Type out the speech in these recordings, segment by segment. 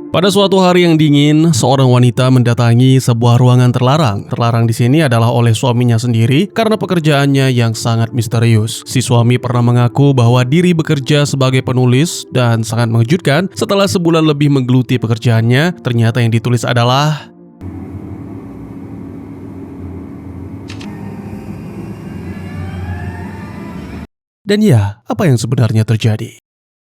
Pada suatu hari yang dingin, seorang wanita mendatangi sebuah ruangan terlarang. Terlarang di sini adalah oleh suaminya sendiri karena pekerjaannya yang sangat misterius. Si suami pernah mengaku bahwa diri bekerja sebagai penulis dan sangat mengejutkan setelah sebulan lebih menggeluti pekerjaannya, ternyata yang ditulis adalah dan ya, apa yang sebenarnya terjadi?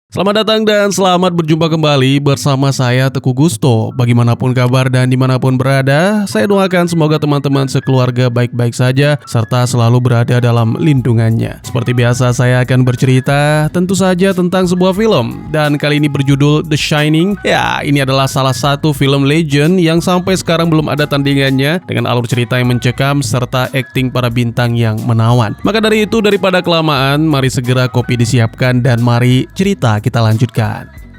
Selamat datang dan selamat berjumpa kembali bersama saya Teguh Gusto. Bagaimanapun kabar dan dimanapun berada, saya doakan semoga teman-teman sekeluarga baik-baik saja serta selalu berada dalam lindungannya. Seperti biasa saya akan bercerita tentu saja tentang sebuah film dan kali ini berjudul The Shining. Ya, ini adalah salah satu film legend yang sampai sekarang belum ada tandingannya dengan alur cerita yang mencekam serta akting para bintang yang menawan. Maka dari itu daripada kelamaan, mari segera kopi disiapkan dan mari cerita kita lanjutkan.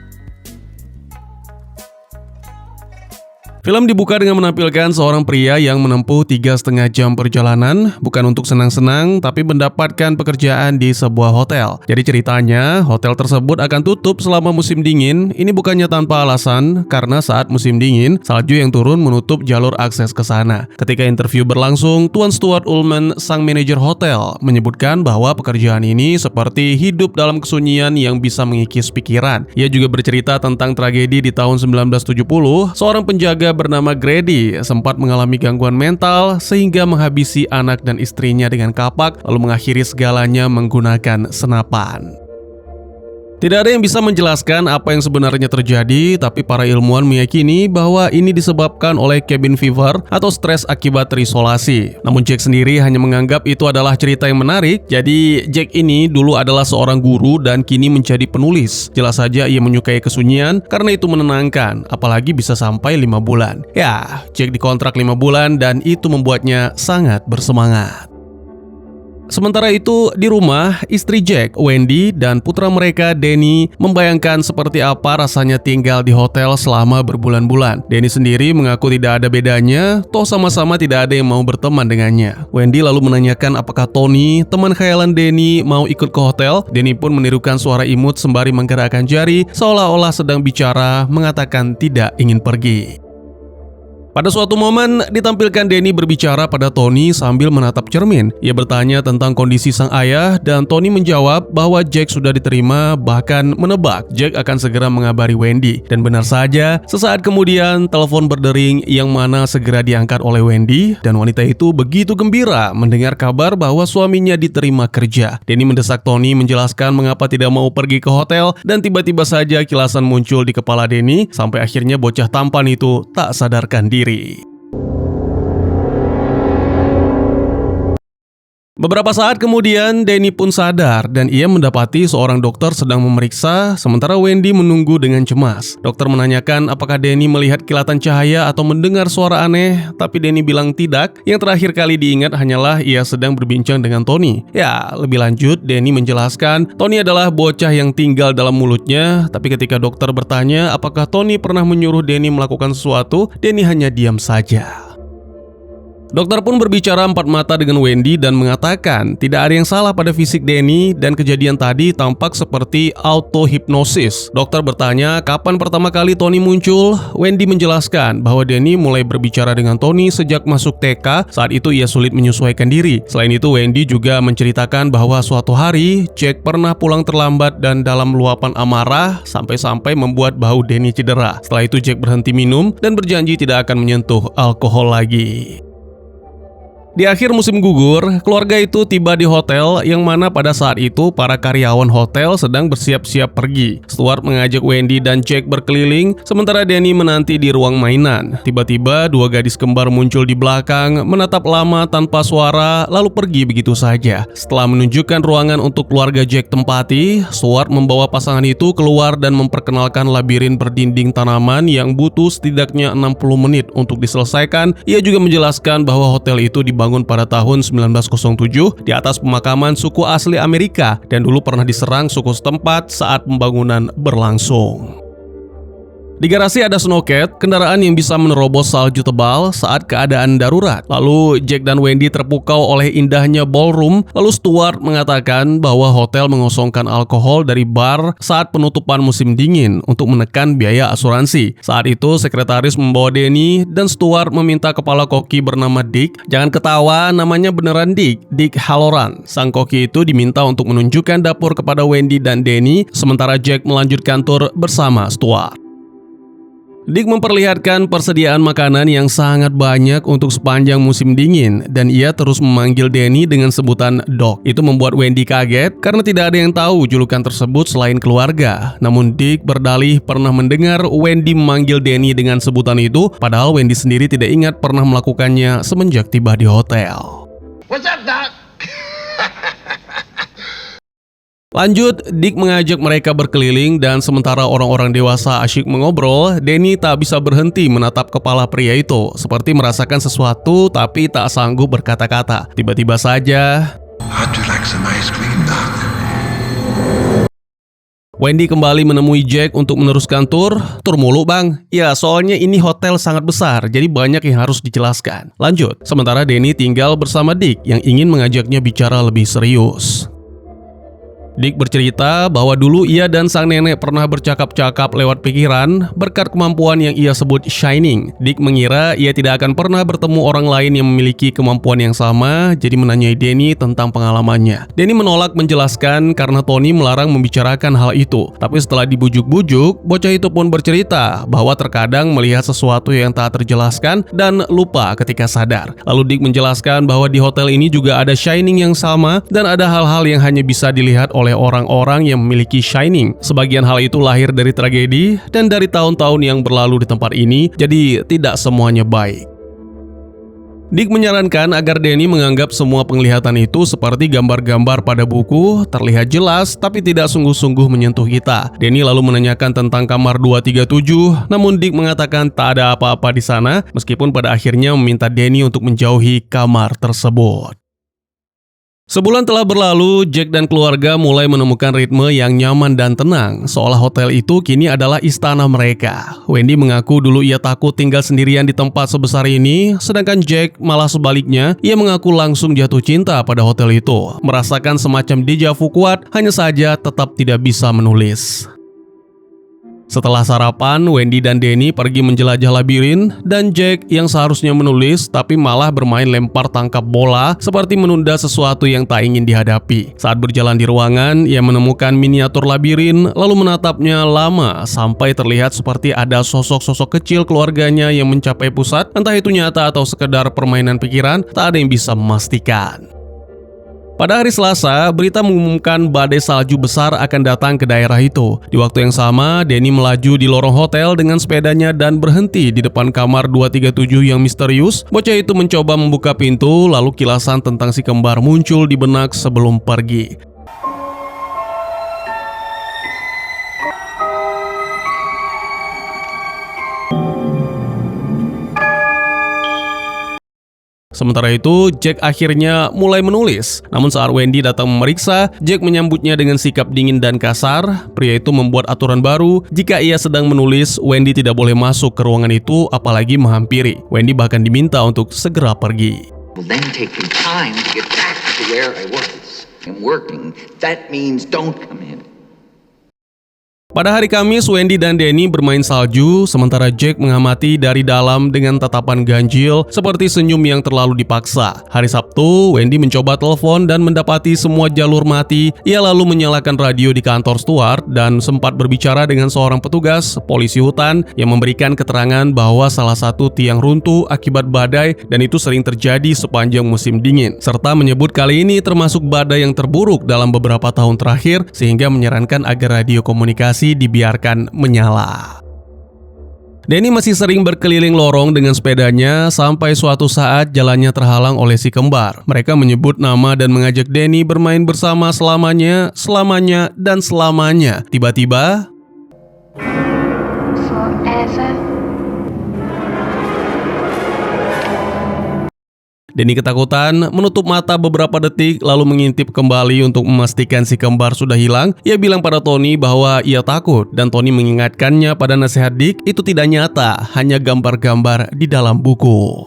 Film dibuka dengan menampilkan seorang pria yang menempuh 3,5 jam perjalanan, bukan untuk senang-senang, tapi mendapatkan pekerjaan di sebuah hotel. Jadi ceritanya, hotel tersebut akan tutup selama musim dingin. Ini bukannya tanpa alasan, karena saat musim dingin, salju yang turun menutup jalur akses ke sana. Ketika interview berlangsung, Tuan Stuart Ullman, sang manajer hotel, menyebutkan bahwa pekerjaan ini seperti hidup dalam kesunyian yang bisa mengikis pikiran. Ia juga bercerita tentang tragedi di tahun 1970, seorang penjaga bernama Grady sempat mengalami gangguan mental sehingga menghabisi anak dan istrinya dengan kapak lalu mengakhiri segalanya menggunakan senapan. Tidak ada yang bisa menjelaskan apa yang sebenarnya terjadi, tapi para ilmuwan meyakini bahwa ini disebabkan oleh cabin fever atau stres akibat terisolasi. Namun Jack sendiri hanya menganggap itu adalah cerita yang menarik. Jadi Jack ini dulu adalah seorang guru dan kini menjadi penulis. Jelas saja ia menyukai kesunyian karena itu menenangkan, apalagi bisa sampai 5 bulan. Ya, Jack dikontrak 5 bulan dan itu membuatnya sangat bersemangat. Sementara itu, di rumah, istri Jack, Wendy, dan putra mereka, Danny, membayangkan seperti apa rasanya tinggal di hotel selama berbulan-bulan. Danny sendiri mengaku tidak ada bedanya, toh sama-sama tidak ada yang mau berteman dengannya. Wendy lalu menanyakan apakah Tony, teman khayalan Danny, mau ikut ke hotel. Danny pun menirukan suara imut sembari menggerakkan jari, seolah-olah sedang bicara, mengatakan tidak ingin pergi. Pada suatu momen, ditampilkan Danny berbicara pada Tony sambil menatap cermin. Ia bertanya tentang kondisi sang ayah dan Tony menjawab bahwa Jack sudah diterima, bahkan menebak Jack akan segera mengabari Wendy. Dan benar saja, sesaat kemudian telepon berdering yang mana segera diangkat oleh Wendy dan wanita itu begitu gembira mendengar kabar bahwa suaminya diterima kerja. Danny mendesak Tony menjelaskan mengapa tidak mau pergi ke hotel dan tiba-tiba saja kilasan muncul di kepala Danny sampai akhirnya bocah tampan itu tak sadarkan diri. Beberapa saat kemudian, Danny pun sadar dan ia mendapati seorang dokter sedang memeriksa, sementara Wendy menunggu dengan cemas. Dokter menanyakan apakah Danny melihat kilatan cahaya atau mendengar suara aneh, tapi Danny bilang tidak. Yang terakhir kali diingat hanyalah ia sedang berbincang dengan Tony. Ya, lebih lanjut, Danny menjelaskan Tony adalah bocah yang tinggal dalam mulutnya, tapi ketika dokter bertanya apakah Tony pernah menyuruh Danny melakukan sesuatu, Danny hanya diam saja. Dokter pun berbicara empat mata dengan Wendy dan mengatakan tidak ada yang salah pada fisik Danny dan kejadian tadi tampak seperti auto-hipnosis. Dokter bertanya kapan pertama kali Tony muncul. Wendy menjelaskan bahwa Danny mulai berbicara dengan Tony sejak masuk TK, saat itu ia sulit menyesuaikan diri. Selain itu Wendy juga menceritakan bahwa suatu hari Jack pernah pulang terlambat dan dalam luapan amarah sampai-sampai membuat bahu Danny cedera. Setelah itu Jack berhenti minum dan berjanji tidak akan menyentuh alkohol lagi. Di akhir musim gugur, keluarga itu tiba di hotel yang mana pada saat itu para karyawan hotel sedang bersiap-siap pergi. Stuart mengajak Wendy dan Jack berkeliling, sementara Danny menanti di ruang mainan. Tiba-tiba dua gadis kembar muncul di belakang, menatap lama tanpa suara, lalu pergi begitu saja. Setelah menunjukkan ruangan untuk keluarga Jack tempati, Stuart membawa pasangan itu keluar dan memperkenalkan labirin berdinding tanaman yang butuh setidaknya 60 menit untuk diselesaikan. Ia juga menjelaskan bahwa hotel itu dibangun pada tahun 1907 di atas pemakaman suku asli Amerika dan dulu pernah diserang suku setempat saat pembangunan berlangsung. Di garasi ada Snowcat, kendaraan yang bisa menerobos salju tebal saat keadaan darurat. Lalu Jack dan Wendy terpukau oleh indahnya ballroom. Lalu Stuart mengatakan bahwa hotel mengosongkan alkohol dari bar saat penutupan musim dingin untuk menekan biaya asuransi. Saat itu sekretaris membawa Danny dan Stuart meminta kepala koki bernama Dick. Jangan ketawa, namanya beneran Dick Halloran. Sang koki itu diminta untuk menunjukkan dapur kepada Wendy dan Danny, sementara Jack melanjutkan tur bersama Stuart. Dick memperlihatkan persediaan makanan yang sangat banyak untuk sepanjang musim dingin dan ia terus memanggil Danny dengan sebutan Doc. Itu membuat Wendy kaget karena tidak ada yang tahu julukan tersebut selain keluarga. Namun Dick berdalih pernah mendengar Wendy memanggil Danny dengan sebutan itu, padahal Wendy sendiri tidak ingat pernah melakukannya semenjak tiba di hotel. What's up, Doc? Lanjut, Dick mengajak mereka berkeliling dan sementara orang-orang dewasa asyik mengobrol, Danny tak bisa berhenti menatap kepala pria itu, seperti merasakan sesuatu tapi tak sanggup berkata-kata. Tiba-tiba saja, How'd you like some ice cream, Doc? Wendy kembali menemui Jack untuk meneruskan tur. Tur mulu bang? Ya, soalnya ini hotel sangat besar, jadi banyak yang harus dijelaskan. Lanjut, sementara Danny tinggal bersama Dick yang ingin mengajaknya bicara lebih serius. Dick bercerita bahwa dulu ia dan sang nenek pernah bercakap-cakap lewat pikiran berkat kemampuan yang ia sebut shining. Dick mengira ia tidak akan pernah bertemu orang lain yang memiliki kemampuan yang sama, jadi menanyai Danny tentang pengalamannya. Danny menolak menjelaskan karena Tony melarang membicarakan hal itu. Tapi setelah dibujuk-bujuk, bocah itu pun bercerita bahwa terkadang melihat sesuatu yang tak terjelaskan dan lupa ketika sadar. Lalu Dick menjelaskan bahwa di hotel ini juga ada shining yang sama dan ada hal-hal yang hanya bisa dilihat oleh orang-orang yang memiliki shining. Sebagian hal itu lahir dari tragedi dan dari tahun-tahun yang berlalu di tempat ini, jadi tidak semuanya baik. Dick menyarankan agar Danny menganggap semua penglihatan itu seperti gambar-gambar pada buku, terlihat jelas tapi tidak sungguh-sungguh menyentuh kita. Danny lalu menanyakan tentang kamar 237, namun Dick mengatakan tak ada apa-apa di sana, meskipun pada akhirnya meminta Danny untuk menjauhi kamar tersebut. Sebulan telah berlalu, Jack dan keluarga mulai menemukan ritme yang nyaman dan tenang, seolah hotel itu kini adalah istana mereka. Wendy mengaku dulu ia takut tinggal sendirian di tempat sebesar ini, sedangkan Jack malah sebaliknya, ia mengaku langsung jatuh cinta pada hotel itu. Merasakan semacam deja vu kuat, hanya saja tetap tidak bisa menulis. Setelah sarapan, Wendy dan Danny pergi menjelajah labirin dan Jack yang seharusnya menulis tapi malah bermain lempar tangkap bola seperti menunda sesuatu yang tak ingin dihadapi. Saat berjalan di ruangan, ia menemukan miniatur labirin lalu menatapnya lama sampai terlihat seperti ada sosok-sosok kecil keluarganya yang mencapai pusat, entah itu nyata atau sekedar permainan pikiran, tak ada yang bisa memastikan. Pada hari Selasa, berita mengumumkan badai salju besar akan datang ke daerah itu. Di waktu yang sama, Danny melaju di lorong hotel dengan sepedanya dan berhenti di depan kamar 237 yang misterius. Bocah itu mencoba membuka pintu, lalu kilasan tentang si kembar muncul di benak sebelum pergi. Sementara itu, Jack akhirnya mulai menulis. Namun saat Wendy datang memeriksa, Jack menyambutnya dengan sikap dingin dan kasar. Pria itu membuat aturan baru, jika ia sedang menulis, Wendy tidak boleh masuk ke ruangan itu apalagi menghampiri. Wendy bahkan diminta untuk segera pergi. Will then take me time to get back to where I was and working. That means don't come in. Pada hari Kamis, Wendy dan Danny bermain salju, sementara Jack mengamati dari dalam dengan tatapan ganjil seperti senyum yang terlalu dipaksa. Hari Sabtu, Wendy mencoba telepon dan mendapati semua jalur mati. Ia lalu menyalakan radio di kantor Stuart dan sempat berbicara dengan seorang petugas polisi hutan yang memberikan keterangan bahwa salah satu tiang runtuh akibat badai dan itu sering terjadi sepanjang musim dingin. Serta menyebut kali ini termasuk badai yang terburuk dalam beberapa tahun terakhir sehingga menyarankan agar radio komunikasi dibiarkan menyala. Danny masih sering berkeliling lorong dengan sepedanya sampai suatu saat jalannya terhalang oleh si kembar. Mereka menyebut nama dan mengajak Danny bermain bersama selamanya, dan selamanya. Tiba-tiba, forever. Danny ketakutan, menutup mata beberapa detik lalu mengintip kembali untuk memastikan si kembar sudah hilang. Ia bilang pada Tony bahwa ia takut dan Tony mengingatkannya pada nasihat Dick itu tidak nyata, hanya gambar-gambar di dalam buku.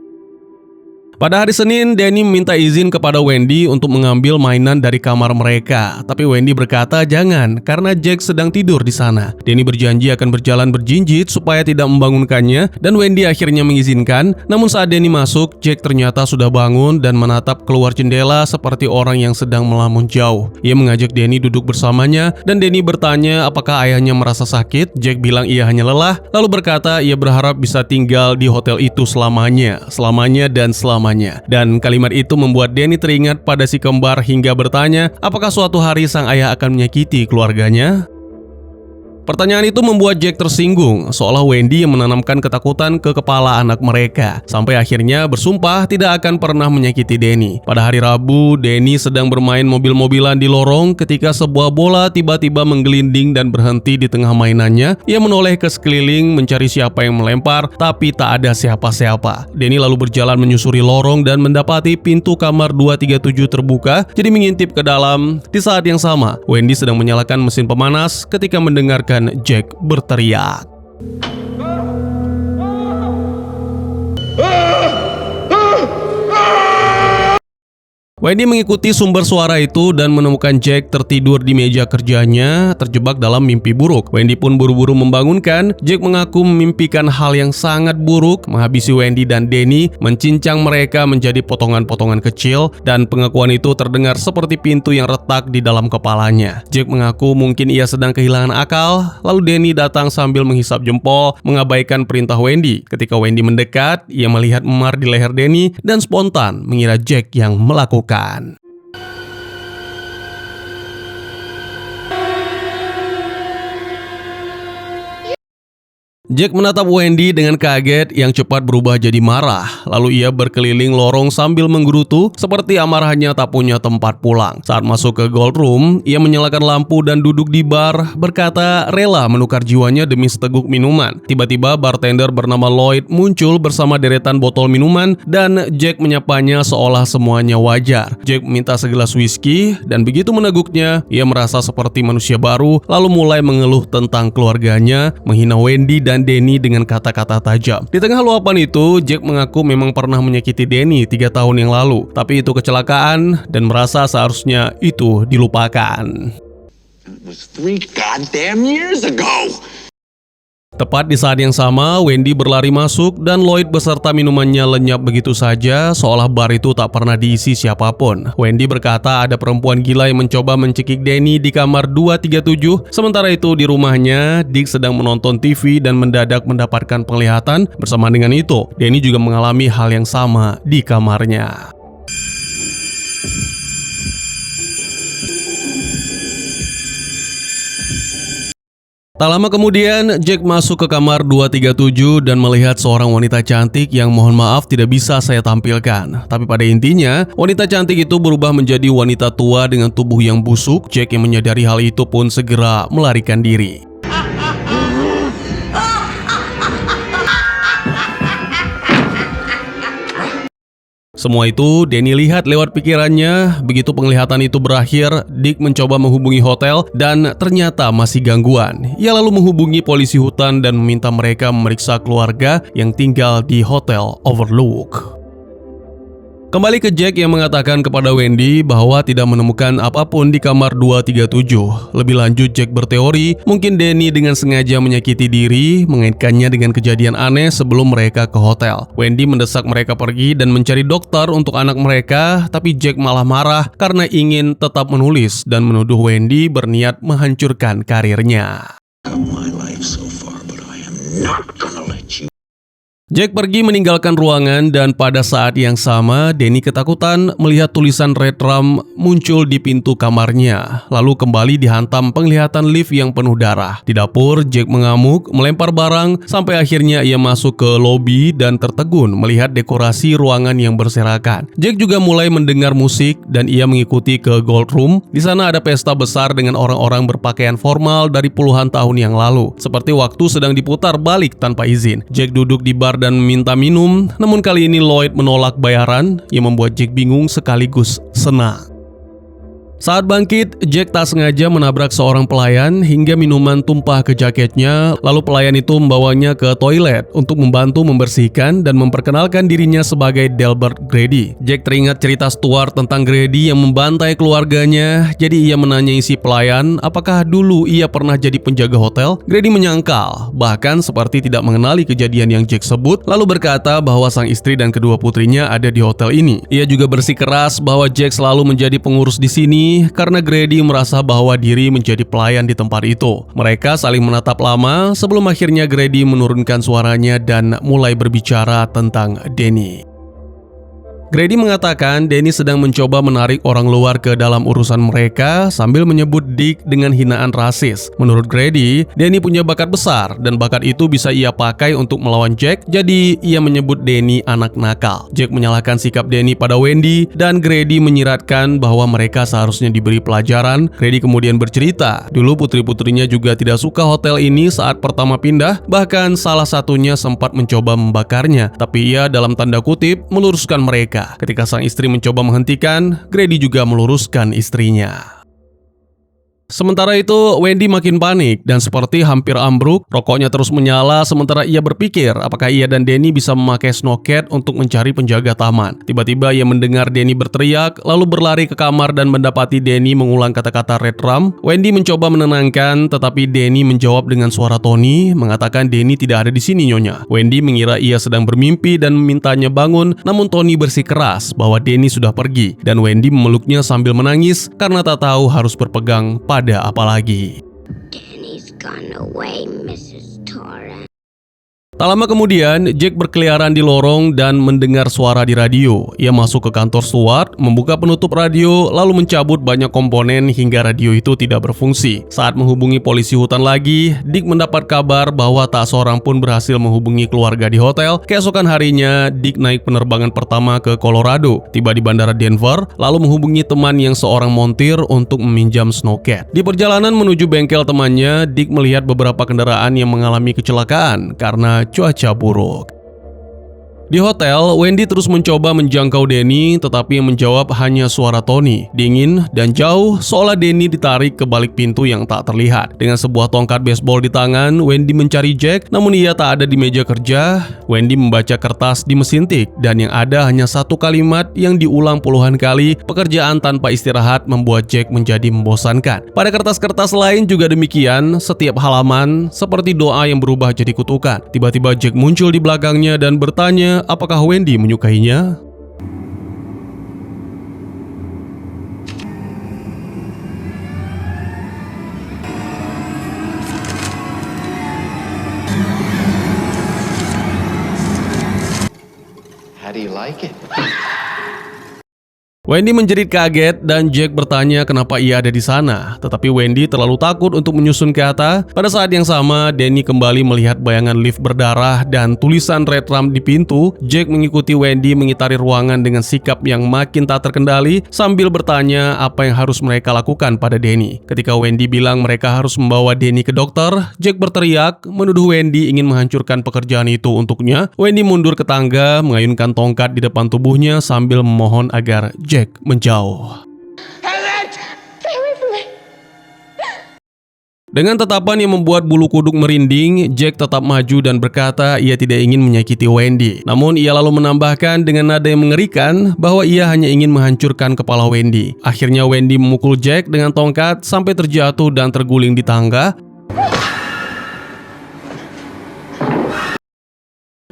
Pada hari Senin, Danny meminta izin kepada Wendy untuk mengambil mainan dari kamar mereka. Tapi Wendy berkata jangan, karena Jack sedang tidur di sana. Danny berjanji akan berjalan berjinjit supaya tidak membangunkannya, dan Wendy akhirnya mengizinkan. Namun saat Danny masuk, Jack ternyata sudah bangun dan menatap keluar jendela seperti orang yang sedang melamun jauh. Ia mengajak Danny duduk bersamanya, dan Danny bertanya apakah ayahnya merasa sakit. Jack bilang ia hanya lelah, lalu berkata ia berharap bisa tinggal di hotel itu selamanya dan selamanya. Dan kalimat itu membuat Danny teringat pada si kembar hingga bertanya apakah suatu hari sang ayah akan menyakiti keluarganya. Pertanyaan itu membuat Jack tersinggung, seolah Wendy yang menanamkan ketakutan ke kepala anak mereka. Sampai akhirnya bersumpah tidak akan pernah menyakiti Danny. Pada hari Rabu, Danny sedang bermain mobil-mobilan di lorong ketika sebuah bola tiba-tiba menggelinding dan berhenti di tengah mainannya. Ia menoleh ke sekeliling mencari siapa yang melempar, tapi tak ada siapa-siapa. Danny lalu berjalan menyusuri lorong dan mendapati pintu kamar 237 terbuka, jadi mengintip ke dalam. Di saat yang sama, Wendy sedang menyalakan mesin pemanas ketika mendengarkan Jack berteriak. Wendy mengikuti sumber suara itu dan menemukan Jack tertidur di meja kerjanya, terjebak dalam mimpi buruk. Wendy pun buru-buru membangunkan. Jack mengaku memimpikan hal yang sangat buruk, menghabisi Wendy dan Danny, mencincang mereka menjadi potongan-potongan kecil, dan pengakuan itu terdengar seperti pintu yang retak di dalam kepalanya. Jack mengaku mungkin ia sedang kehilangan akal, lalu Danny datang sambil menghisap jempol, mengabaikan perintah Wendy. Ketika Wendy mendekat, ia melihat memar di leher Danny dan spontan mengira Jack yang melakukan. Jack menatap Wendy dengan kaget yang cepat berubah jadi marah. Lalu ia berkeliling lorong sambil menggerutu seperti amarahnya tak punya tempat pulang. Saat masuk ke Gold Room, ia menyalakan lampu dan duduk di bar, berkata rela menukar jiwanya demi seteguk minuman. Tiba-tiba bartender bernama Lloyd muncul bersama deretan botol minuman dan Jack menyapanya seolah semuanya wajar. Jack meminta segelas whisky dan begitu meneguknya, ia merasa seperti manusia baru lalu mulai mengeluh tentang keluarganya, menghina Wendy dan Danny dengan kata-kata tajam. Di tengah luapan itu, Jack mengaku memang pernah menyakiti Danny 3 tahun yang lalu, tapi itu kecelakaan dan merasa seharusnya itu dilupakan. It was 3 goddamn years ago. Tepat di saat yang sama, Wendy berlari masuk dan Lloyd beserta minumannya lenyap begitu saja, seolah bar itu tak pernah diisi siapapun. Wendy berkata ada perempuan gila yang mencoba mencekik Danny di kamar 237. Sementara itu di rumahnya, Dick sedang menonton TV dan mendadak mendapatkan penglihatan. Bersama dengan itu, Danny juga mengalami hal yang sama di kamarnya. Tak lama kemudian, Jack masuk ke kamar 237 dan melihat seorang wanita cantik yang mohon maaf tidak bisa saya tampilkan. Tapi pada intinya, wanita cantik itu berubah menjadi wanita tua dengan tubuh yang busuk. Jack yang menyadari hal itu pun segera melarikan diri. Semua itu Danny lihat lewat pikirannya. Begitu penglihatan itu berakhir, Dick mencoba menghubungi hotel dan ternyata masih gangguan. Ia lalu menghubungi polisi hutan dan meminta mereka memeriksa keluarga yang tinggal di Hotel Overlook. Kembali ke Jack yang mengatakan kepada Wendy bahwa tidak menemukan apapun di kamar 237. Lebih lanjut, Jack berteori mungkin Danny dengan sengaja menyakiti diri, mengaitkannya dengan kejadian aneh sebelum mereka ke hotel. Wendy mendesak mereka pergi dan mencari dokter untuk anak mereka, tapi Jack malah marah karena ingin tetap menulis dan menuduh Wendy berniat menghancurkan karirnya. My life so far, but I am not gonna let you. Jack pergi meninggalkan ruangan dan pada saat yang sama Danny ketakutan melihat tulisan Red Rum muncul di pintu kamarnya. Lalu kembali dihantam penglihatan lift yang penuh darah. Di dapur, Jack mengamuk, melempar barang sampai akhirnya ia masuk ke lobi dan tertegun melihat dekorasi ruangan yang berserakan. Jack juga mulai mendengar musik dan ia mengikuti ke Gold Room. Di sana ada pesta besar dengan orang-orang berpakaian formal dari puluhan tahun yang lalu. Seperti waktu sedang diputar balik tanpa izin. Jack duduk di bar dan meminta minum, namun kali ini Lloyd menolak bayaran yang membuat Jack bingung sekaligus senang. Saat bangkit, Jack tak sengaja menabrak seorang pelayan hingga minuman tumpah ke jaketnya, lalu pelayan itu membawanya ke toilet untuk membantu membersihkan dan memperkenalkan dirinya sebagai Delbert Grady. Jack teringat cerita Stuart tentang Grady yang membantai keluarganya, jadi ia menanyai si pelayan apakah dulu ia pernah jadi penjaga hotel. Grady menyangkal, bahkan seperti tidak mengenali kejadian yang Jack sebut, lalu berkata bahwa sang istri dan kedua putrinya ada di hotel ini. Ia juga bersikeras bahwa Jack selalu menjadi pengurus di sini karena Grady merasa bahwa diri menjadi pelayan di tempat itu. Mereka saling menatap lama sebelum akhirnya Grady menurunkan suaranya dan mulai berbicara tentang Danny. Grady mengatakan Danny sedang mencoba menarik orang luar ke dalam urusan mereka sambil menyebut Dick dengan hinaan rasis. Menurut Grady, Danny punya bakat besar dan bakat itu bisa ia pakai untuk melawan Jack, jadi ia menyebut Danny anak nakal. Jack menyalahkan sikap Danny pada Wendy dan Grady menyiratkan bahwa mereka seharusnya diberi pelajaran. Grady kemudian bercerita, dulu putri-putrinya juga tidak suka hotel ini saat pertama pindah, bahkan salah satunya sempat mencoba membakarnya, tapi ia dalam tanda kutip meluruskan mereka. Ketika sang istri mencoba menghentikan, Grady juga meluruskan istrinya. Sementara itu, Wendy makin panik dan seperti hampir ambruk, rokoknya terus menyala sementara ia berpikir apakah ia dan Danny bisa memakai snowcat untuk mencari penjaga taman. Tiba-tiba ia mendengar Danny berteriak, lalu berlari ke kamar dan mendapati Danny mengulang kata-kata Red Rum. Wendy mencoba menenangkan, tetapi Danny menjawab dengan suara Tony, mengatakan Danny tidak ada di sini nyonya. Wendy mengira ia sedang bermimpi dan memintanya bangun, namun Tony bersikeras bahwa Danny sudah pergi, dan Wendy memeluknya sambil menangis karena tak tahu harus berpegang pada apa lagi. Danny's gone away, Mrs. Torrance. Tak lama kemudian, Jack berkeliaran di lorong dan mendengar suara di radio. Ia masuk ke kantor Stuart, membuka penutup radio, lalu mencabut banyak komponen hingga radio itu tidak berfungsi. Saat menghubungi polisi hutan lagi, Dick mendapat kabar bahwa tak seorang pun berhasil menghubungi keluarga di hotel. Keesokan harinya, Dick naik penerbangan pertama ke Colorado, tiba di bandara Denver, lalu menghubungi teman yang seorang montir untuk meminjam snowcat. Di perjalanan menuju bengkel temannya, Dick melihat beberapa kendaraan yang mengalami kecelakaan karena cuaca buruk. Di hotel, Wendy terus mencoba menjangkau Danny, tetapi yang menjawab hanya suara Tony, dingin dan jauh, seolah Danny ditarik ke balik pintu yang tak terlihat. Dengan sebuah tongkat baseball di tangan, Wendy mencari Jack, namun ia tak ada di meja kerja. Wendy membaca kertas di mesin tik, dan yang ada hanya satu kalimat yang diulang puluhan kali. Pekerjaan tanpa istirahat membuat Jack menjadi membosankan. Pada kertas-kertas lain juga demikian, setiap halaman seperti doa yang berubah jadi kutukan. Tiba-tiba Jack muncul di belakangnya dan bertanya apakah Wendy menyukainya. How do you like it? Wendy menjerit kaget dan Jack bertanya kenapa ia ada di sana. Tetapi Wendy terlalu takut untuk menyusun kata. Pada saat yang sama, Danny kembali melihat bayangan lift berdarah dan tulisan Red Rum di pintu. Jack mengikuti Wendy mengitari ruangan dengan sikap yang makin tak terkendali sambil bertanya apa yang harus mereka lakukan pada Danny. Ketika Wendy bilang mereka harus membawa Danny ke dokter, Jack berteriak menuduh Wendy ingin menghancurkan pekerjaan itu untuknya. Wendy mundur ke tangga, mengayunkan tongkat di depan tubuhnya sambil memohon agar Jack menjauh. Dengan tatapan yang membuat bulu kuduk merinding, Jack tetap maju dan berkata ia tidak ingin menyakiti Wendy. Namun ia lalu menambahkan dengan nada yang mengerikan bahwa ia hanya ingin menghancurkan kepala Wendy. Akhirnya Wendy memukul Jack dengan tongkat sampai terjatuh dan terguling di tangga.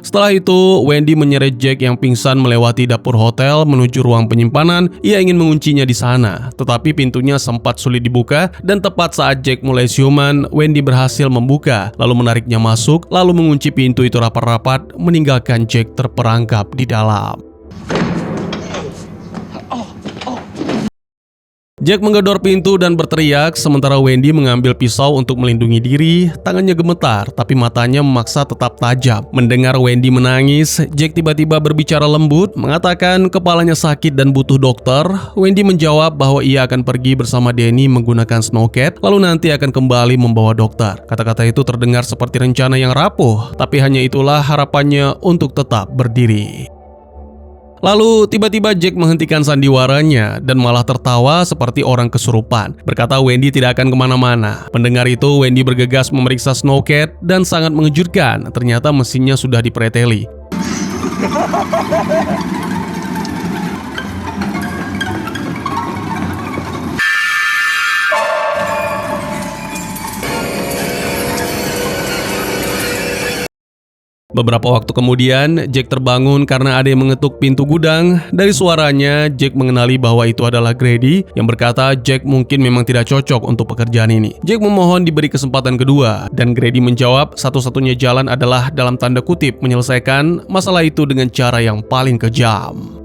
Setelah itu, Wendy menyeret Jack yang pingsan melewati dapur hotel menuju ruang penyimpanan. Ia ingin menguncinya di sana, tetapi pintunya sempat sulit dibuka dan tepat saat Jack mulai siuman, Wendy berhasil membuka, lalu menariknya masuk, lalu mengunci pintu itu rapat-rapat, meninggalkan Jack terperangkap di dalam. Jack menggedor pintu dan berteriak, sementara Wendy mengambil pisau untuk melindungi diri. Tangannya gemetar, tapi matanya memaksa tetap tajam. Mendengar Wendy menangis, Jack tiba-tiba berbicara lembut, mengatakan kepalanya sakit dan butuh dokter. Wendy menjawab bahwa ia akan pergi bersama Danny menggunakan snowcat, lalu nanti akan kembali membawa dokter. Kata-kata itu terdengar seperti rencana yang rapuh, tapi hanya itulah harapannya untuk tetap berdiri. Lalu tiba-tiba Jack menghentikan sandiwaranya dan malah tertawa seperti orang kesurupan. Berkata Wendy tidak akan kemana-mana. Mendengar itu, Wendy bergegas memeriksa snowcat dan sangat mengejutkan. Ternyata mesinnya sudah dipreteli. Beberapa waktu kemudian, Jack terbangun karena ada yang mengetuk pintu gudang. Dari suaranya, Jack mengenali bahwa itu adalah Grady yang berkata Jack mungkin memang tidak cocok untuk pekerjaan ini. Jack memohon diberi kesempatan kedua, dan Grady menjawab satu-satunya jalan adalah dalam tanda kutip menyelesaikan masalah itu dengan cara yang paling kejam.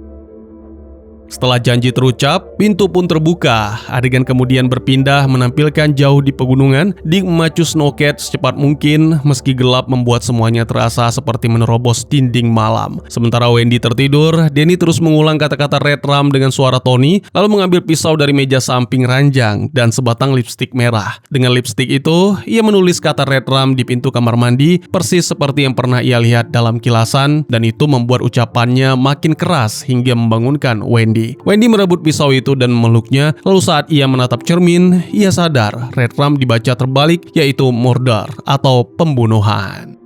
Setelah janji terucap, pintu pun terbuka. Adegan kemudian berpindah menampilkan jauh di pegunungan. Dick memacu snowcat secepat mungkin, meski gelap membuat semuanya terasa seperti menerobos dinding malam. Sementara Wendy tertidur, Danny terus mengulang kata-kata Red Rum dengan suara Tony, lalu mengambil pisau dari meja samping ranjang dan sebatang lipstik merah. Dengan lipstik itu, ia menulis kata Red Rum di pintu kamar mandi, persis seperti yang pernah ia lihat dalam kilasan, dan itu membuat ucapannya makin keras hingga membangunkan Wendy. Wendy merebut pisau itu dan memeluknya, lalu saat ia menatap cermin, ia sadar Red Rum dibaca terbalik, yaitu murder atau pembunuhan.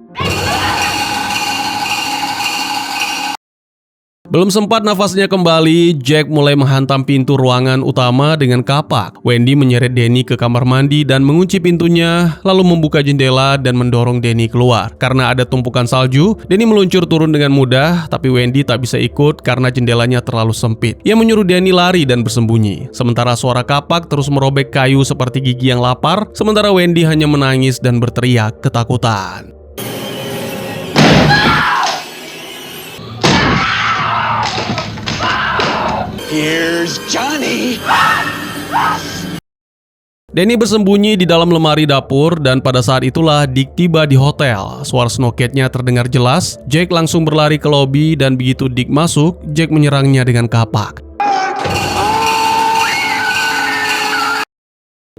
Belum sempat nafasnya kembali, Jack mulai menghantam pintu ruangan utama dengan kapak. Wendy menyeret Danny ke kamar mandi dan mengunci pintunya, lalu membuka jendela dan mendorong Danny keluar. Karena ada tumpukan salju, Danny meluncur turun dengan mudah, tapi Wendy tak bisa ikut karena jendelanya terlalu sempit. Ia menyuruh Danny lari dan bersembunyi. Sementara suara kapak terus merobek kayu seperti gigi yang lapar, sementara Wendy hanya menangis dan berteriak ketakutan. Here's Johnny! Danny bersembunyi di dalam lemari dapur dan pada saat itulah Dick tiba di hotel. Suara snowcat-nya terdengar jelas. Jack langsung berlari ke lobi dan begitu Dick masuk, Jack menyerangnya dengan kapak.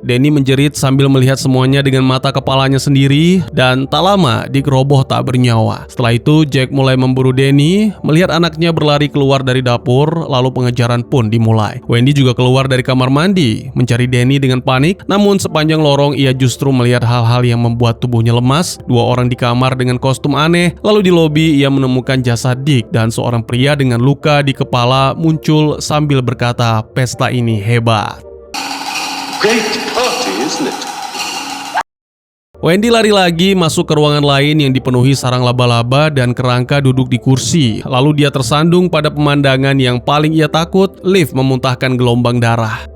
Danny menjerit sambil melihat semuanya dengan mata kepalanya sendiri dan tak lama Dick roboh tak bernyawa. Setelah itu Jack mulai memburu Danny, melihat anaknya berlari keluar dari dapur, lalu pengejaran pun dimulai. Wendy juga keluar dari kamar mandi, mencari Danny dengan panik, namun sepanjang lorong ia justru melihat hal-hal yang membuat tubuhnya lemas. Dua orang di kamar dengan kostum aneh, lalu di lobi ia menemukan jasad Dick dan seorang pria dengan luka di kepala muncul sambil berkata, "Pesta ini hebat." Great party, isn't it? Wendy lari lagi masuk ke ruangan lain yang dipenuhi sarang laba-laba dan kerangka duduk di kursi. Lalu dia tersandung pada pemandangan yang paling ia takut, lift memuntahkan gelombang darah.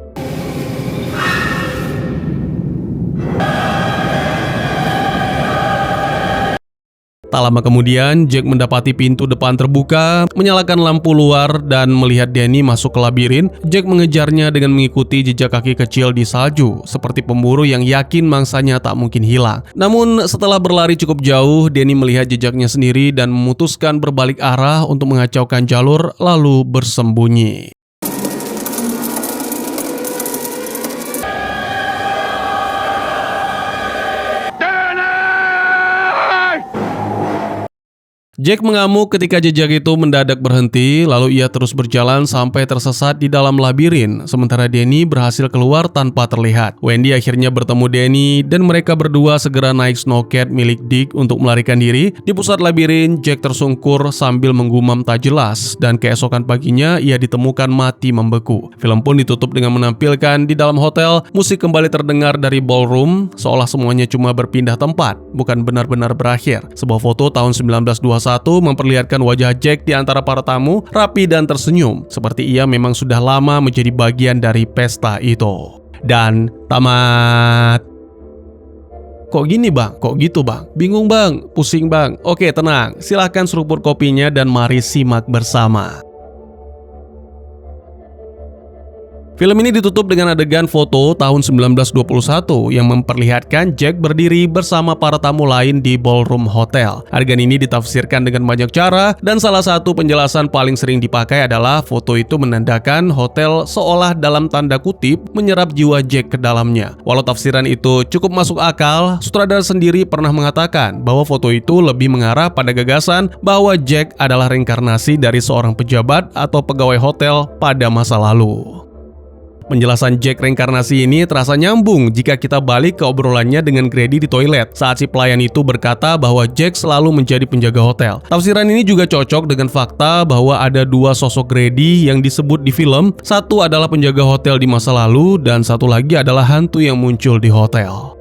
Tak lama kemudian, Jack mendapati pintu depan terbuka, menyalakan lampu luar, dan melihat Danny masuk ke labirin. Jack mengejarnya dengan mengikuti jejak kaki kecil di salju, seperti pemburu yang yakin mangsanya tak mungkin hilang. Namun, setelah berlari cukup jauh, Danny melihat jejaknya sendiri dan memutuskan berbalik arah untuk mengacaukan jalur, lalu bersembunyi. Jack mengamuk ketika jejak itu mendadak berhenti, lalu ia terus berjalan sampai tersesat di dalam labirin, sementara Danny berhasil keluar tanpa terlihat. Wendy akhirnya bertemu Danny, dan mereka berdua segera naik snowcat milik Dick untuk melarikan diri. Di pusat labirin, Jack tersungkur sambil menggumam tak jelas, dan keesokan paginya ia ditemukan mati membeku. Film pun ditutup dengan menampilkan di dalam hotel, musik kembali terdengar dari ballroom, seolah semuanya cuma berpindah tempat, bukan benar-benar berakhir. Sebuah foto tahun 1921 memperlihatkan wajah Jack di antara para tamu, rapi dan tersenyum, seperti ia memang sudah lama menjadi bagian dari pesta itu. Dan tamat. Kok gini bang? Kok gitu bang? Bingung bang? Pusing bang? Oke tenang, silahkan seruput kopinya dan mari simak bersama. Film ini ditutup dengan adegan foto tahun 1921 yang memperlihatkan Jack berdiri bersama para tamu lain di ballroom hotel. Adegan ini ditafsirkan dengan banyak cara dan salah satu penjelasan paling sering dipakai adalah foto itu menandakan hotel seolah dalam tanda kutip menyerap jiwa Jack ke dalamnya. Walau tafsiran itu cukup masuk akal, sutradara sendiri pernah mengatakan bahwa foto itu lebih mengarah pada gagasan bahwa Jack adalah reinkarnasi dari seorang pejabat atau pegawai hotel pada masa lalu. Penjelasan Jack reinkarnasi ini terasa nyambung jika kita balik ke obrolannya dengan Grady di toilet saat si pelayan itu berkata bahwa Jack selalu menjadi penjaga hotel. Tafsiran ini juga cocok dengan fakta bahwa ada dua sosok Grady yang disebut di film. Satu adalah penjaga hotel di masa lalu dan satu lagi adalah hantu yang muncul di hotel.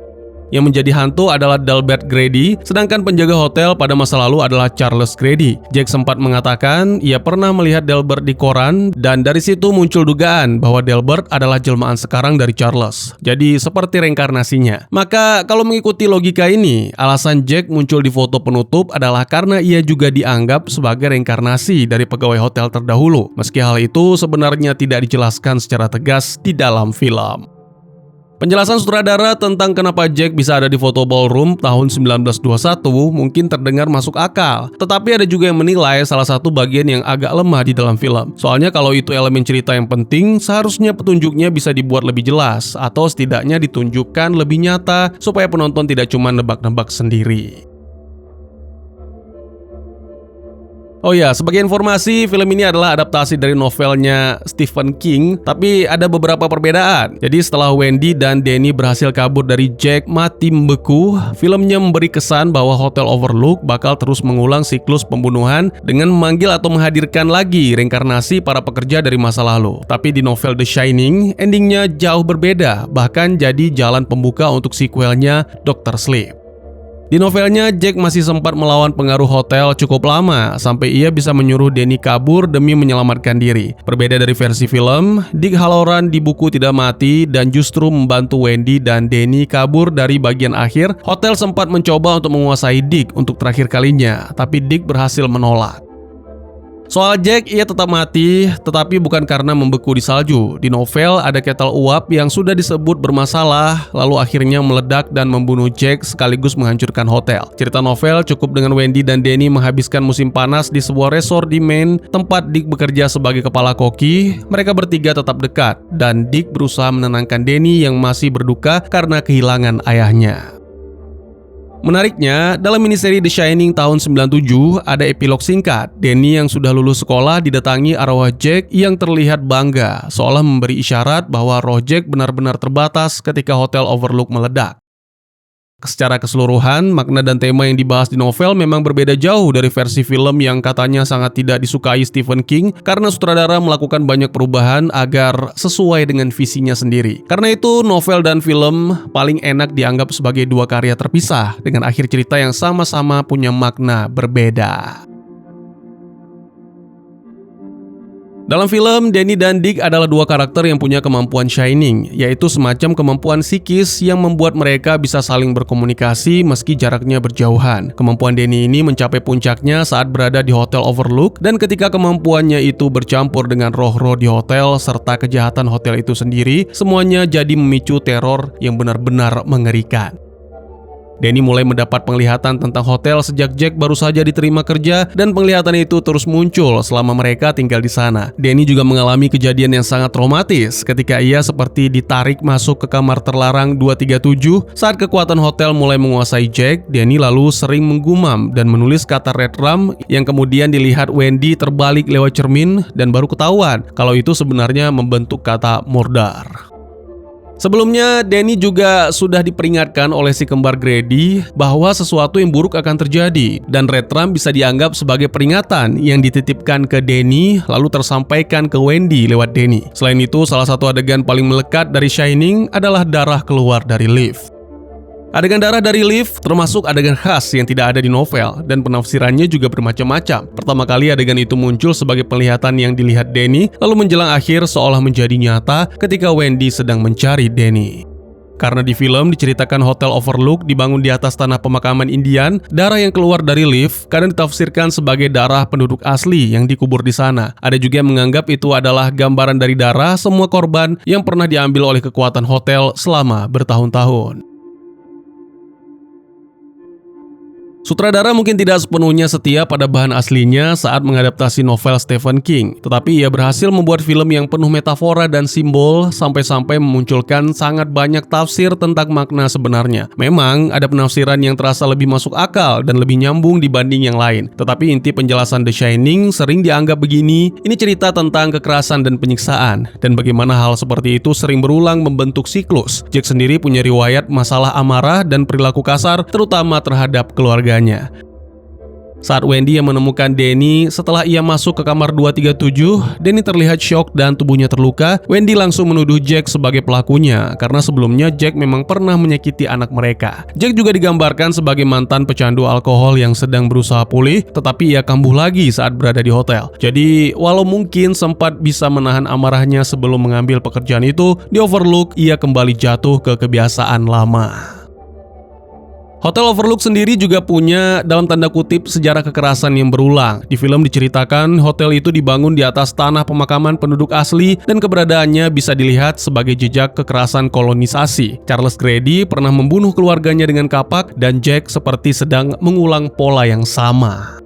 Yang menjadi hantu adalah Delbert Grady, sedangkan penjaga hotel pada masa lalu adalah Charles Grady. Jack sempat mengatakan ia pernah melihat Delbert di koran dan dari situ muncul dugaan bahwa Delbert adalah jelmaan sekarang dari Charles. Jadi seperti reinkarnasinya. Maka kalau mengikuti logika ini, alasan Jack muncul di foto penutup adalah karena ia juga dianggap sebagai reinkarnasi dari pegawai hotel terdahulu. Meski hal itu sebenarnya tidak dijelaskan secara tegas di dalam film. Penjelasan sutradara tentang kenapa Jack bisa ada di foto ballroom tahun 1921 mungkin terdengar masuk akal. Tetapi ada juga yang menilai salah satu bagian yang agak lemah di dalam film. Soalnya kalau itu elemen cerita yang penting, seharusnya petunjuknya bisa dibuat lebih jelas atau setidaknya ditunjukkan lebih nyata supaya penonton tidak cuma nebak-nebak sendiri. Oh ya, sebagai informasi, film ini adalah adaptasi dari novelnya Stephen King, tapi ada beberapa perbedaan. Jadi setelah Wendy dan Danny berhasil kabur dari Jack mati membeku, filmnya memberi kesan bahwa Hotel Overlook bakal terus mengulang siklus pembunuhan dengan memanggil atau menghadirkan lagi reinkarnasi para pekerja dari masa lalu. Tapi di novel The Shining, endingnya jauh berbeda, bahkan jadi jalan pembuka untuk sequelnya Dr. Sleep. Di novelnya, Jack masih sempat melawan pengaruh hotel cukup lama sampai ia bisa menyuruh Danny kabur demi menyelamatkan diri. Berbeda dari versi film, Dick Halloran di buku tidak mati dan justru membantu Wendy dan Danny kabur dari bagian akhir. Hotel sempat mencoba untuk menguasai Dick untuk terakhir kalinya, tapi Dick berhasil menolak. Soal Jack, ia tetap mati, tetapi bukan karena membeku di salju. Di novel, ada ketel uap yang sudah disebut bermasalah, lalu akhirnya meledak dan membunuh Jack sekaligus menghancurkan hotel. Cerita novel cukup dengan Wendy dan Danny menghabiskan musim panas di sebuah resort di Maine, tempat Dick bekerja sebagai kepala koki. Mereka bertiga tetap dekat, dan Dick berusaha menenangkan Danny yang masih berduka karena kehilangan ayahnya. Menariknya, dalam miniseri The Shining tahun 97 ada epilog singkat. Danny yang sudah lulus sekolah didatangi arwah Jack yang terlihat bangga, seolah memberi isyarat bahwa roh Jack benar-benar terbatas ketika Hotel Overlook meledak. Secara keseluruhan, makna dan tema yang dibahas di novel memang berbeda jauh dari versi film yang katanya sangat tidak disukai Stephen King karena sutradara melakukan banyak perubahan agar sesuai dengan visinya sendiri. Karena itu, novel dan film paling enak dianggap sebagai dua karya terpisah dengan akhir cerita yang sama-sama punya makna berbeda. Dalam film, Danny dan Dick adalah dua karakter yang punya kemampuan shining, yaitu semacam kemampuan psikis yang membuat mereka bisa saling berkomunikasi meski jaraknya berjauhan. Kemampuan Danny ini mencapai puncaknya saat berada di Hotel Overlook, dan ketika kemampuannya itu bercampur dengan roh-roh di hotel serta kejahatan hotel itu sendiri, semuanya jadi memicu teror yang benar-benar mengerikan. Danny mulai mendapat penglihatan tentang hotel sejak Jack baru saja diterima kerja dan penglihatan itu terus muncul selama mereka tinggal di sana. Danny juga mengalami kejadian yang sangat traumatis ketika ia seperti ditarik masuk ke kamar terlarang 237 saat kekuatan hotel mulai menguasai Jack. Danny lalu sering menggumam dan menulis kata Red Rum yang kemudian dilihat Wendy terbalik lewat cermin dan baru ketahuan kalau itu sebenarnya membentuk kata murder. Sebelumnya, Danny juga sudah diperingatkan oleh si kembar Grady bahwa sesuatu yang buruk akan terjadi dan Red Rum bisa dianggap sebagai peringatan yang dititipkan ke Danny lalu tersampaikan ke Wendy lewat Danny. Selain itu, salah satu adegan paling melekat dari Shining adalah darah keluar dari lift. Adegan darah dari lift termasuk adegan khas yang tidak ada di novel dan penafsirannya juga bermacam-macam. Pertama kali adegan itu muncul sebagai penglihatan yang dilihat Danny, lalu menjelang akhir seolah menjadi nyata ketika Wendy sedang mencari Danny. Karena di film diceritakan Hotel Overlook dibangun di atas tanah pemakaman Indian, darah yang keluar dari lift kadang ditafsirkan sebagai darah penduduk asli yang dikubur di sana. Ada juga yang menganggap itu adalah gambaran dari darah semua korban yang pernah diambil oleh kekuatan hotel selama bertahun-tahun. Sutradara mungkin tidak sepenuhnya setia pada bahan aslinya saat mengadaptasi novel Stephen King, tetapi ia berhasil membuat film yang penuh metafora dan simbol sampai-sampai memunculkan sangat banyak tafsir tentang makna sebenarnya. Memang ada penafsiran yang terasa lebih masuk akal dan lebih nyambung dibanding yang lain, tetapi inti penjelasan The Shining sering dianggap begini, ini cerita tentang kekerasan dan penyiksaan, dan bagaimana hal seperti itu sering berulang membentuk siklus. Jack sendiri punya riwayat masalah amarah dan perilaku kasar, terutama terhadap keluarga. Saat Wendy yang menemukan Danny setelah ia masuk ke kamar 237, Danny terlihat syok dan tubuhnya terluka. Wendy langsung menuduh Jack sebagai pelakunya karena sebelumnya Jack memang pernah menyakiti anak mereka. Jack juga digambarkan sebagai mantan pecandu alkohol yang sedang berusaha pulih, tetapi ia kambuh lagi saat berada di hotel. Jadi, walau mungkin sempat bisa menahan amarahnya sebelum mengambil pekerjaan itu, di Overlook ia kembali jatuh ke kebiasaan lama. Hotel Overlook sendiri juga punya dalam tanda kutip sejarah kekerasan yang berulang. Di film diceritakan hotel itu dibangun di atas tanah pemakaman penduduk asli dan keberadaannya bisa dilihat sebagai jejak kekerasan kolonisasi. Charles Grady pernah membunuh keluarganya dengan kapak dan Jack seperti sedang mengulang pola yang sama.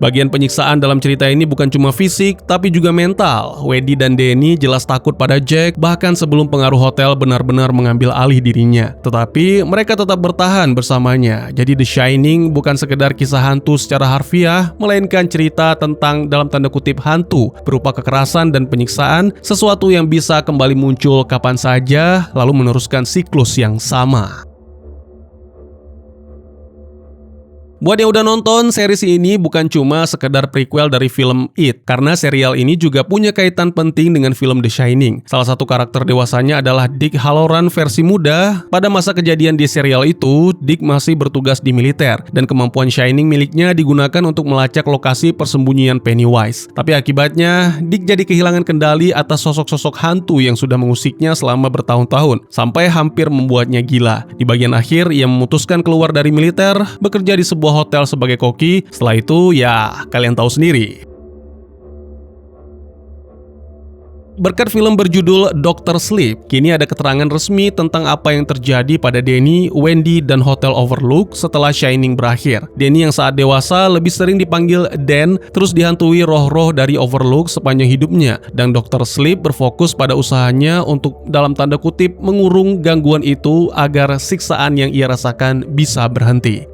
Bagian penyiksaan dalam cerita ini bukan cuma fisik, tapi juga mental. Wendy dan Danny jelas takut pada Jack, bahkan sebelum pengaruh hotel benar-benar mengambil alih dirinya. Tetapi mereka tetap bertahan bersamanya. Jadi The Shining bukan sekedar kisah hantu secara harfiah, melainkan cerita tentang dalam tanda kutip hantu, berupa kekerasan dan penyiksaan, sesuatu yang bisa kembali muncul kapan saja, lalu meneruskan siklus yang sama. Buat yang udah nonton, series ini bukan cuma sekedar prequel dari film It, karena serial ini juga punya kaitan penting dengan film The Shining. Salah satu karakter dewasanya adalah Dick Halloran versi muda. Pada masa kejadian di serial itu, Dick masih bertugas di militer, dan kemampuan Shining miliknya digunakan untuk melacak lokasi persembunyian Pennywise. Tapi akibatnya, Dick jadi kehilangan kendali atas sosok-sosok hantu yang sudah mengusiknya selama bertahun-tahun, sampai hampir membuatnya gila. Di bagian akhir, ia memutuskan keluar dari militer, bekerja di sebuah hotel sebagai koki. Setelah itu, ya kalian tahu sendiri. Berkat film berjudul Dr. Sleep, kini ada keterangan resmi tentang apa yang terjadi pada Danny, Wendy, dan Hotel Overlook setelah Shining berakhir. Danny yang saat dewasa lebih sering dipanggil Dan, terus dihantui roh-roh dari Overlook sepanjang hidupnya, dan Dr. Sleep berfokus pada usahanya untuk dalam tanda kutip mengurung gangguan itu agar siksaan yang ia rasakan bisa berhenti.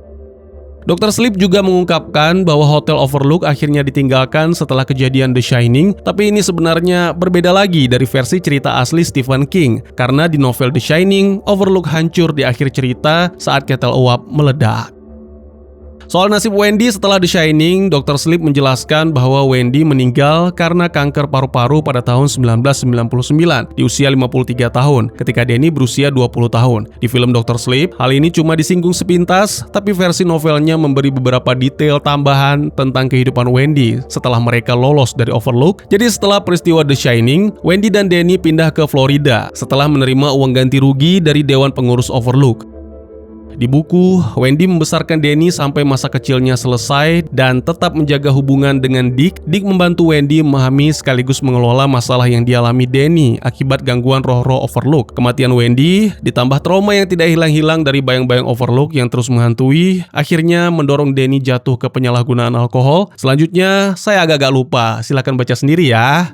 Dr. Sleep juga mengungkapkan bahwa Hotel Overlook akhirnya ditinggalkan setelah kejadian The Shining, tapi ini sebenarnya berbeda lagi dari versi cerita asli Stephen King, karena di novel The Shining, Overlook hancur di akhir cerita saat ketel uap meledak. Soal nasib Wendy setelah The Shining, Dr. Sleep menjelaskan bahwa Wendy meninggal karena kanker paru-paru pada tahun 1999 di usia 53 tahun, ketika Danny berusia 20 tahun. Di film Dr. Sleep, hal ini cuma disinggung sepintas, tapi versi novelnya memberi beberapa detail tambahan tentang kehidupan Wendy setelah mereka lolos dari Overlook. Jadi setelah peristiwa The Shining, Wendy dan Danny pindah ke Florida setelah menerima uang ganti rugi dari Dewan Pengurus Overlook. Di buku, Wendy membesarkan Danny sampai masa kecilnya selesai dan tetap menjaga hubungan dengan Dick. Dick membantu Wendy memahami sekaligus mengelola masalah yang dialami Danny akibat gangguan roh-roh Overlook. Kematian Wendy ditambah trauma yang tidak hilang-hilang dari bayang-bayang Overlook yang terus menghantui, akhirnya mendorong Danny jatuh ke penyalahgunaan alkohol. Selanjutnya, saya agak-agak lupa, silakan baca sendiri ya.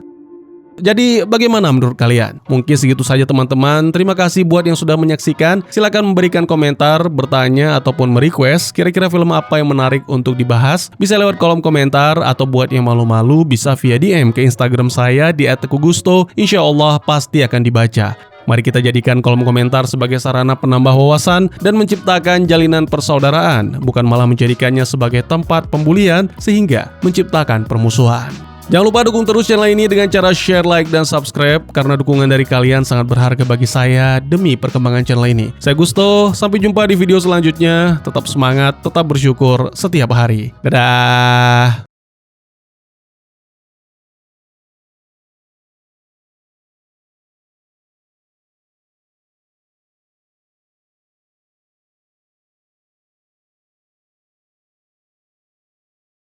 Jadi bagaimana menurut kalian? Mungkin segitu saja teman-teman. Terima kasih buat yang sudah menyaksikan. Silakan memberikan komentar, bertanya, ataupun merequest kira-kira film apa yang menarik untuk dibahas. Bisa lewat kolom komentar, atau buat yang malu-malu bisa via DM ke Instagram saya di @tegugusto. Insya Allah pasti akan dibaca. Mari kita jadikan kolom komentar sebagai sarana penambah wawasan dan menciptakan jalinan persaudaraan, bukan malah menjadikannya sebagai tempat pembulian sehingga menciptakan permusuhan. Jangan lupa dukung terus channel ini dengan cara share, like, dan subscribe, karena dukungan dari kalian sangat berharga bagi saya demi perkembangan channel ini. Saya Gusto, sampai jumpa di video selanjutnya. Tetap semangat, tetap bersyukur setiap hari. Dadah!